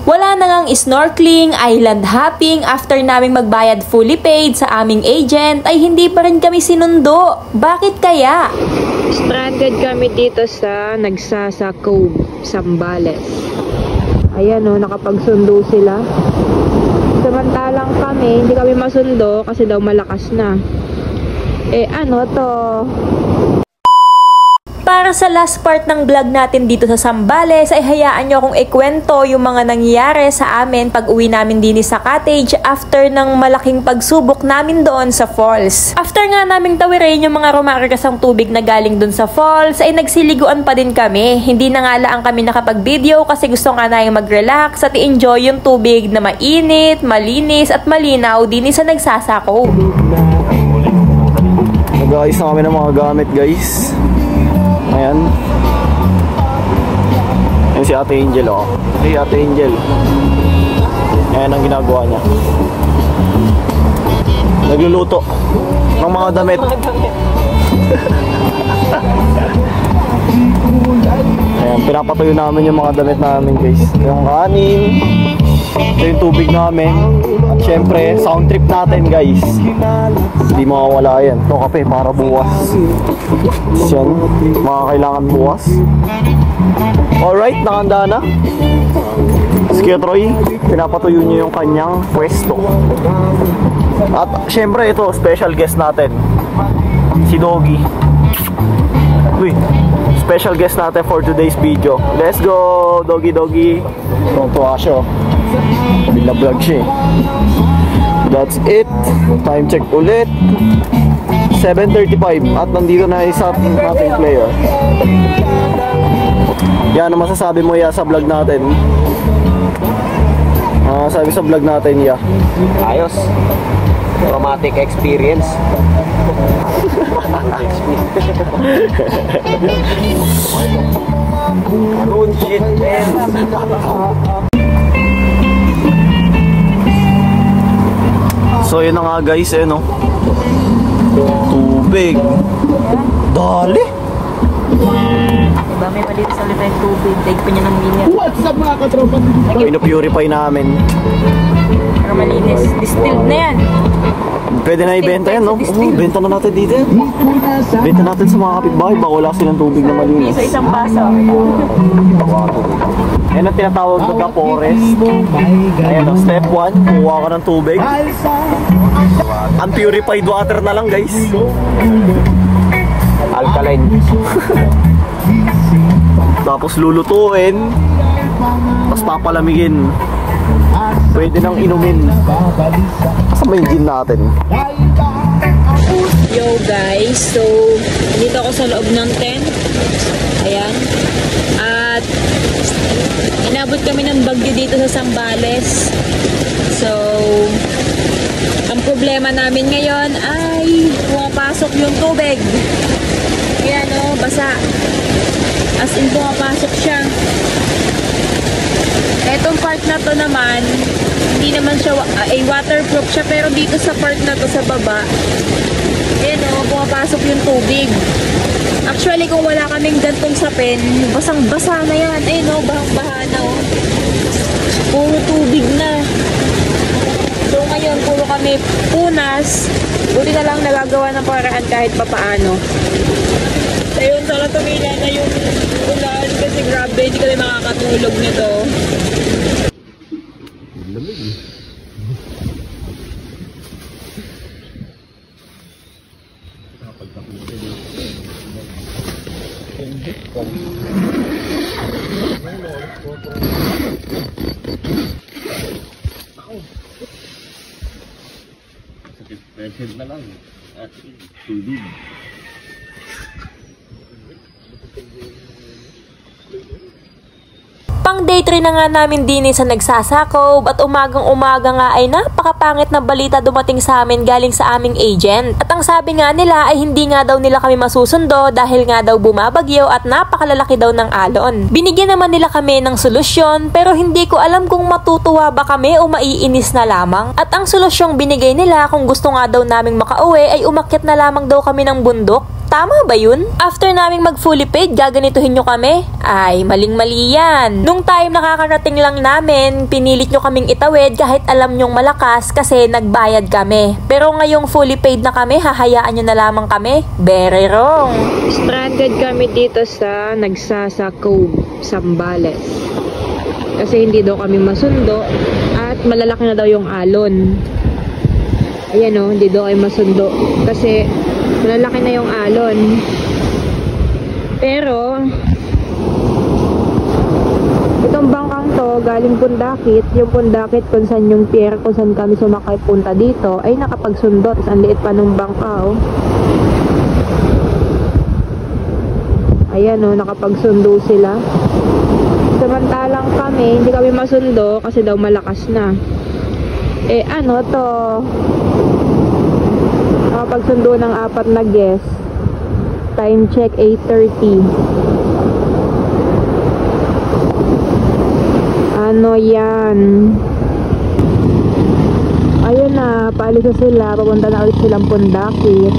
Wala na ngang snorkeling, island hopping after naming magbayad fully paid sa aming agent ay hindi pa rin kami sinundo. Bakit kaya? Stranded kami dito sa Nagsasa Cove, Zambales. Ayan o, nakapagsundo sila. Samantalang kami, hindi kami masundo kasi daw malakas na. Ano to? Para sa last part ng vlog natin dito sa Zambales ay hayaan nyo akong ikwento yung mga nangyayari sa amin pag uwi namin din sa cottage after ng malaking pagsubok namin doon sa falls. After nga naming tawirin yung mga rumaragasang tubig na galing doon sa falls ay nagsiliguan pa din kami. Hindi na nga lang kami nakapag-video kasi gusto nga na yung mag-relax at i-enjoy yung tubig na mainit, malinis at malinaw din sa Nagsasako. Nag-ayos na kami ng mga gamit, guys. Ayan. Ayan si Ate Angel, oh. Si Ate Angel. Ayan ang ginagawa niya. Nagluluto ng mga damit. Ayan, pinapatuyo namin yung mga damit namin, guys. Yung kanin, ito yung tubig namin. At syempre, sound trip natin, guys. Hindi mawawala yan. Ito kape para buwas. Yan, mga kailangan buwas. Alright, nakanda na. Si Kuya Troy, pinapatuyo niya yung kanyang pwesto. At syempre, ito, special guest natin, si Doggy. Uy, special guest natin for today's video. Let's go, Doggy Doggy. Tuwa siya. Binablog siya. That's it. Time check ulit. 7:35 at nandito na isa ating player. Yan, ano masasabi mo ya sa vlog natin? Sabi sa vlog natin ya. Ayos. Traumatic experience. Good shit, man. So yun na nga, guys, no? Tubig. Dali. Diba may maliit sa ulit yung tubig, take pa niya ng minute. What's up mga katropa? Pinupurify namin. Para malinis, distilled na yan. Pwede na ibenta yan, no? Benta na natin dito. Benta natin sa mga kapitbahay. Baka wala silang tubig na malinis. Sa isang baso. Yan ang tinatawag na forest. Ayan, step 1, kuha ka ng tubig. Unpurified water na lang, guys. Alkaline. Tapos lulutuin. Tapos papalamigin. Pwede nang inumin. Kasama yung gin natin. Yo guys, so dito ako sa loob ng tent. Ayan. At inabot kami ng bagyo dito sa Zambales. So ang problema namin ngayon ay pumapasok yung tubig. Ayan o, basa. As in pumapasok siya. Etong part na to naman, hindi naman siya waterproof siya, pero dito sa part na to sa baba, ayan o, pumapasok yung tubig. Actually, kung wala kaming gantong sapin, basang-basa na yan. Ayan o, bahang-baha na o. Puro tubig na. So ngayon, puro kami punas. Buti na lang nagagawa ng paraan kahit papaano. Ayun, sana tumila na yung ulan kasi grabe, hindi kami makakatulog nito. Lamig. Present na lang. At tubig. Pang day 3 na nga namin din sa Nagsasako at umagang-umaga nga ay napakapangit na balita dumating sa amin galing sa aming agent. At ang sabi nga nila ay hindi nga daw nila kami masusundo dahil nga daw bumabagyo at napakalalaki daw ng alon. Binigyan naman nila kami ng solusyon pero hindi ko alam kung matutuwa ba kami o maiinis na lamang. At ang solusyong binigay nila kung gusto nga daw naming makauwi ay umakyat na lamang daw kami ng bundok. Tama ba yun? After naming mag fully paid, gaganituhin nyo kami? Ay, maling-mali yan. Nung time nakakarating lang namin, pinilit nyo kaming itawid kahit alam nyong malakas kasi nagbayad kami. Pero ngayong fully paid na kami, hahayaan nyo na lamang kami? Very wrong. Stranded kami dito sa Nagsasa Cove, Zambales. Kasi hindi daw kami masundo at malalaki na daw yung alon. Ayan o, hindi daw kayo masundo kasi malalaki na yung alon. Pero itong bangkang to galing Pundakit. Yung Pundakit kung saan yung pier, kung saan kami sumakay punta dito, ay nakapagsundot. Ang liit pa nung bangka oh. Ayan o, nakapagsundo sila. Samantalang kami, hindi kami masundo kasi daw malakas na. Eh ano to, nakapagsundo ng 4 na guest. Time check 8:30. Ano yan? Ayun na, paalis na sila. Papunta na ulit silang Pundakit.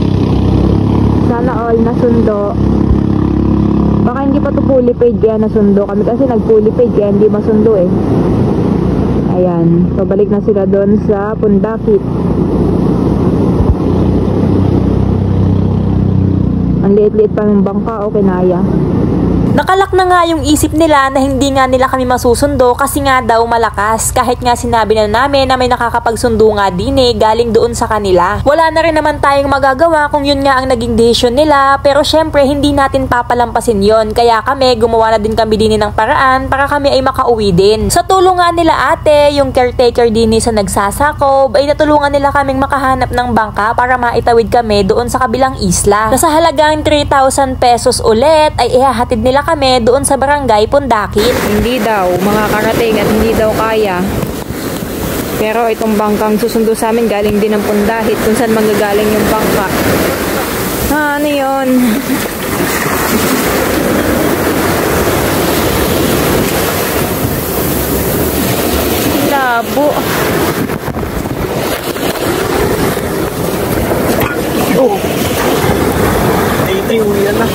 Sana all nasundo. Baka hindi pa to fully paid kaya nasundo kami. Kasi nag fully paid kaya hindi masundo eh. Ayan, so balik na sila doon sa Pundakit. Ang liit-liit pa ng bangka, okay na ya. Nakalak na nga yung isip nila na hindi nga nila kami masusundo kasi nga daw malakas. Kahit nga sinabi na namin na may nakakapagsundo nga din eh, galing doon sa kanila. Wala na rin naman tayong magagawa kung yun nga ang naging decision nila. Pero syempre hindi natin papalampasin yon. Kaya kami gumawa na din kami din ng paraan para kami ay makauwi din. Sa tulong nga nila ate, yung caretaker din sa Nagsasakob, ay natulungan nila kaming makahanap ng bangka para maitawid kami doon sa kabilang isla. Na sa halagang 3,000 pesos ulit ay ihahatid nila kami doon sa barangay Pundakit. Hindi daw makakarating at hindi daw kaya. Pero itong bangkang susundo sa amin galing din ng Pundakit kung saan manggagaling yung bangka. Ano yun? Labo. Oh! Ito yung uyan na.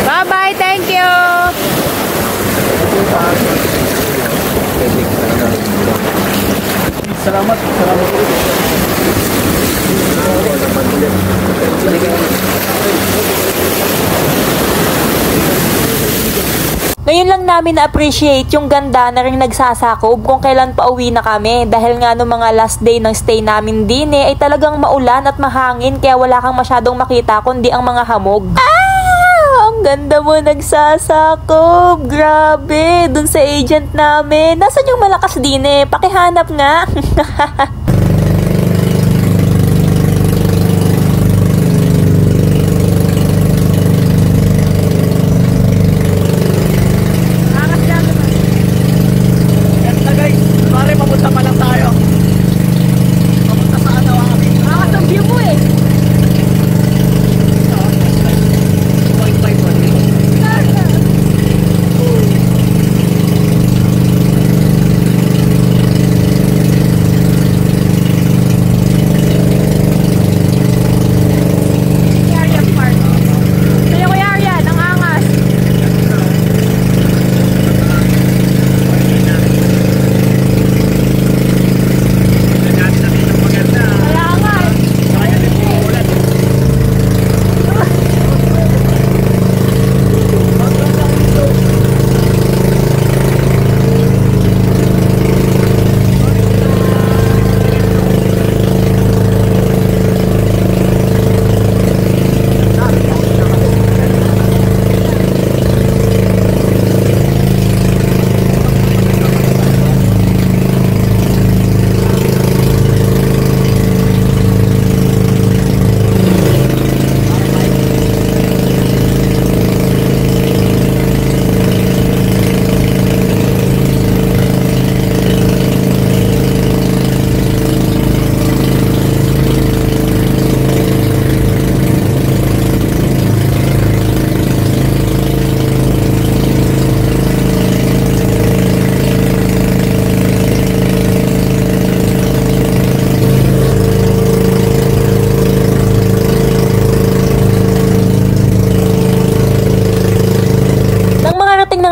Bye-bye, thank you! Salamat. Salamat. Ngayon lang namin na-appreciate yung ganda na rin Nagsasakob kung kailan pa uwi na kami dahil nga no mga last day ng stay namin din ay talagang maulan at mahangin kaya wala kang masyadong makita kundi ang mga hamog. Ang ganda mo Nagsasakob! Grabe! Dun sa agent namin. Nasaan yung malakas din Pakihanap nga!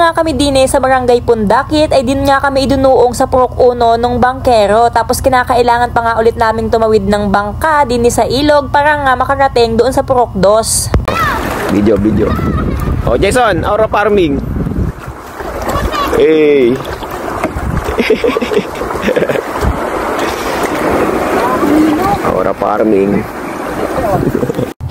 nga kami din sa barangay Pundakit ay din nga kami idunuong sa Purok 1 nung bangkero. Tapos kinakailangan pa nga ulit naming tumawid ng bangka din sa ilog para nga makarating doon sa Purok 2. Video. Oh, Jason, Aura Farming. Hey. Aura Farming.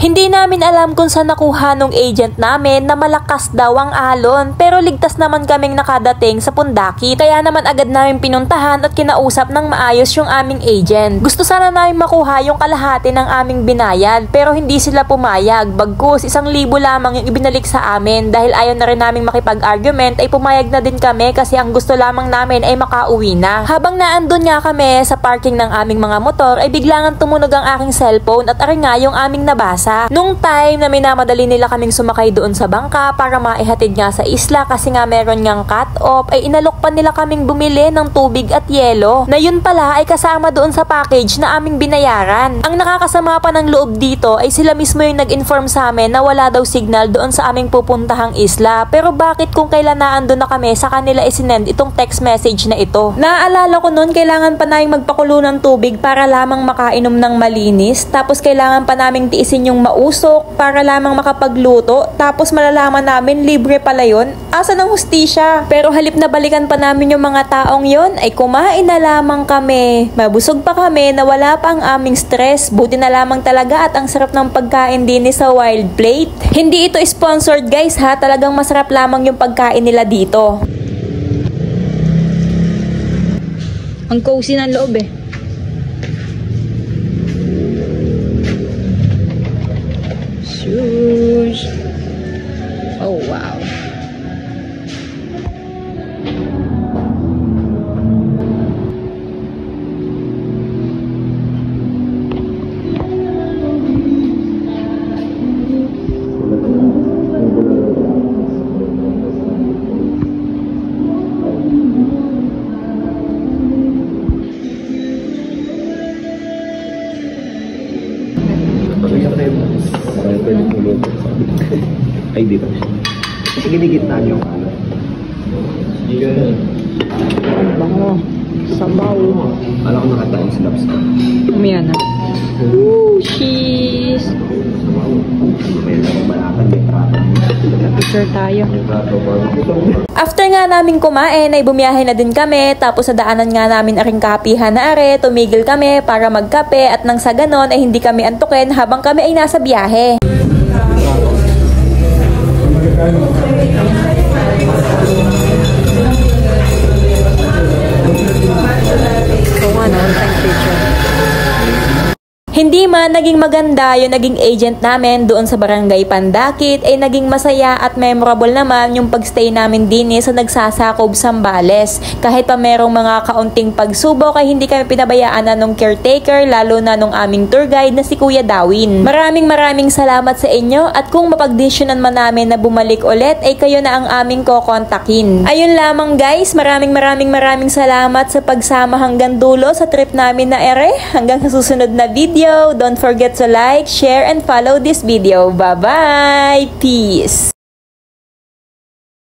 Hindi namin alam kung saan nakuha nung agent namin na malakas daw ang alon, pero ligtas naman kaming nakadating sa Pundakit. Kaya naman agad namin pinuntahan at kinausap ng maayos yung aming agent. Gusto sana namin makuha yung kalahati ng aming binayad, pero hindi sila pumayag. Bagkus 1,000 lamang yung ibinalik sa amin. Dahil ayaw na rin naming makipag-argument ay pumayag na din kami kasi ang gusto lamang namin ay makauwi na. Habang naandun nga kami sa parking ng aming mga motor ay biglangan tumunog ang aking cellphone at ari nga yung aming nabasa. Nung time na minamadali nila kaming sumakay doon sa bangka para maihatid nga sa isla kasi nga meron ngang cut-off, ay inalok pa nila kaming bumili ng tubig at yelo na yun pala ay kasama doon sa package na aming binayaran. Ang nakakasama pa ng loob dito ay sila mismo yung nag-inform sa amin na wala daw signal doon sa aming pupuntahang isla. Pero bakit kung kailan naandun na kami sa kanila isinend itong text message na ito? Naaalala ko noon kailangan pa naming magpakulo ng tubig para lamang makainom ng malinis, tapos kailangan pa naming tiisin yung mausok para lamang makapagluto, tapos malalaman namin libre pala yun. Asa ng hustisya? Pero halip na balikan pa namin yung mga taong yon ay kumain na lamang kami. Mabusog pa kami na wala pa ang aming stress. Buti na lamang talaga at ang sarap ng pagkain din sa Wild Plate. Hindi ito sponsored guys ha, talagang masarap lamang yung pagkain nila dito. Ang cozy ng loob eh. Shoes. Oh wow. Ay, dito. Sige, gitna nyo. Bango. Sabaw. Alam ko nakataon sa lobster. Umiyan na. Ooh, cheese. May balatan, may trato. Picture tayo. After nga namin kumain ay bumiyahe na din kami, tapos sa daanan nga namin aring kapihan na are, tumigil kami para magkape at nang sa ganon ay hindi kami antukin habang kami ay nasa biyahe. Hindi man naging maganda yung naging agent namin doon sa barangay Pandakit, ay naging masaya at memorable naman yung pagstay namin din sa Nagsasakob, Zambales. Kahit pa merong mga kaunting pagsubok ay hindi kami pinabayaan na nung caretaker, lalo na nung aming tour guide na si Kuya Dawin. Maraming salamat sa inyo at kung mapagdesisyonan man namin na bumalik ulit ay kayo na ang aming kokontakin. Ayun lamang guys, maraming salamat sa pagsama hanggang dulo sa trip namin na ere. Hanggang sa susunod na video. Don't forget to like, share, and follow this video. Bye-bye! Peace!